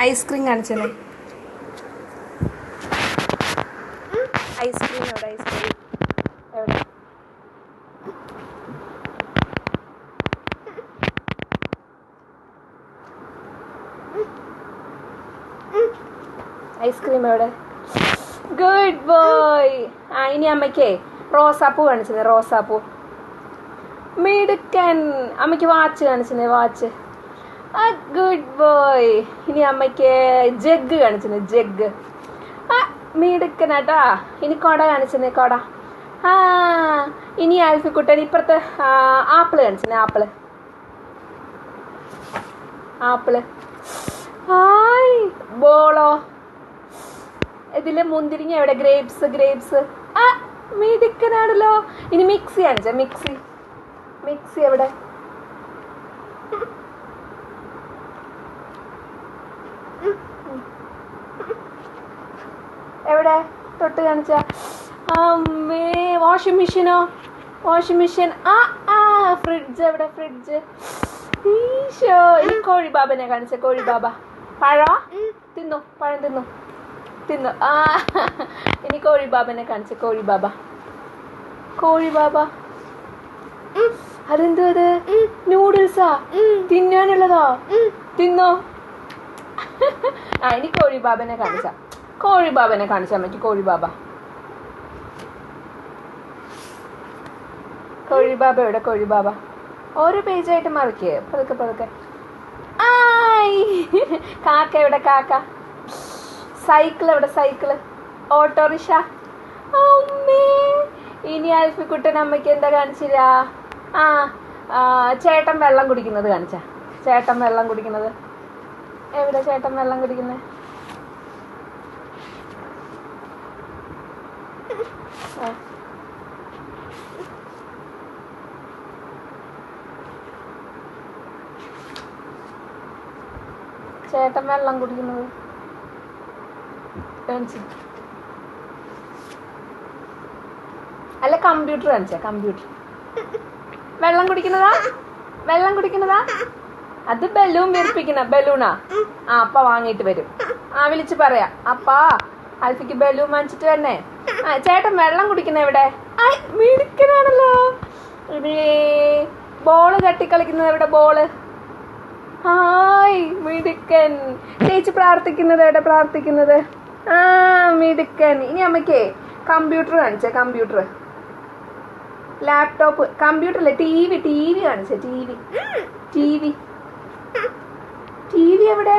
Ice cream കാണിച്ചല്ലേ? Ice cream എവിടെ? Ice cream എവിടെ? Ice cream എവിടെ? Good boy. ആ ഇനി അമ്മയ്ക്കേ റോസാപ്പൂ കാണിച്ചത്. റോസാപ്പൂ മിടുക്കൻ. അമ്മയ്ക്ക് വാച്ച് കാണിച്ചത്. വാച്ച്. ആ ഗുഡ് ബോയ്. ഇനി അമ്മയ്ക്ക് ജഗ് കാണിച്ചത്. ജഗ്. ആ മിടുക്കനാട്ടാ. ഇനി കൊട കാണിച്ചത്. കൊട. ആ ഇനി ആൽഫിക്കുട്ടൻ ഇപ്പുറത്ത് ആപ്പിള് കാണിച്ചത്. ആപ്പിള്. ആപ്പിള്. ഹായ്. ബോളോ? ഇതില് മുന്തിരിങ്ങ എവിടെ? ഗ്രേപ്സ്. ഗ്രേപ്സ്. ആ മിടുക്കനാണല്ലോ. ഇനി മിക്സി കാണിച്ച. മിക്സി. മിക്സി എവിടെ? എവിടെ? തൊട്ട് കാണിച്ച. അമ്മേ. വാഷിംഗ് മെഷീനോ? Washing machine. ആ ആ ഫ്രിഡ്ജ് എവിടെ? ഫ്രിഡ്ജ്. ഈശോ. ഇനി കോഴിബാബനെ കാണിച്ച. കോഴിബാബ. പഴം തിന്നു. പഴം തിന്നു. തിന്നു. ആ ഇനി കോഴിബാബനെ കാണിച്ച. കോഴിബാബ. കോഴിബാബ. അതെന്തോ അത്? നൂഡിൽസാ? തിന്നാനുള്ളതോ? തിന്നോ? ആ ഇനി കോഴിബാബനെ കാണിച്ച. കോഴിബാബനെ കാണിച്ചാൽ മതി. കോഴിബാബ. കോഴിബാബ എവിടെ? കോഴിബാബ. ഓരോ പേജായിട്ട് മറിക്കേ. പതുക്കെ പതുക്കെ. ആയ്. കാക്ക എവിടെ? കാക്ക. സൈക്കിൾ എവിടെ? സൈക്കിള്. ഓട്ടോറിക്ഷ. അമ്മേ. ഇനി ആൽഫിക്കുട്ടൻ അമ്മയ്ക്ക് എന്താ കാണിച്ചില്ല? ആ ചേട്ടൻ വെള്ളം കുടിക്കുന്നത് കാണിച്ച. ചേട്ടൻ വെള്ളം കുടിക്കുന്നത് എവിടെ? ചേട്ടൻ വെള്ളം കുടിക്കുന്നത്. ചേട്ടൻ വെള്ളം കുടിക്കുന്നത് അല്ല കമ്പ്യൂട്ടർ കാണിച്ച. കമ്പ്യൂട്ടർ. വെള്ളം കുടിക്കുന്നതാ? വെള്ളം കുടിക്കുന്നതാ? അത് ബലൂൺ വീർപ്പിക്കുന്ന. ബലൂണാ? ആ അപ്പ വാങ്ങിയിട്ട് വരും. ആ വിളിച്ച് പറയാ. അപ്പാ ആൽഫിക്ക് ബലൂൺ വാങ്ങിച്ചിട്ട് തന്നെ. ആ ചേട്ടൻ വെള്ളം കുടിക്കുന്ന എവിടെ? ആ മിടുക്കനാണല്ലോ. ബോള് തട്ടിക്കളിക്കുന്നത് എവിടെ? ബോള്. ഹായ് മിടുക്കൻ. ചേച്ചി പ്രാർത്ഥിക്കുന്നത് എവിടെ? പ്രാർത്ഥിക്കുന്നത്. ആ മിടുക്കൻ. ഇനി അമ്മയ്ക്കേ കമ്പ്യൂട്ടർ കാണിച്ചേ. കമ്പ്യൂട്ടർ. ലാപ്ടോപ്പ്. കമ്പ്യൂട്ടർ അല്ലേ? T V. ടി വി കാണിച്ചേ. T V. T V. T V എവിടെ?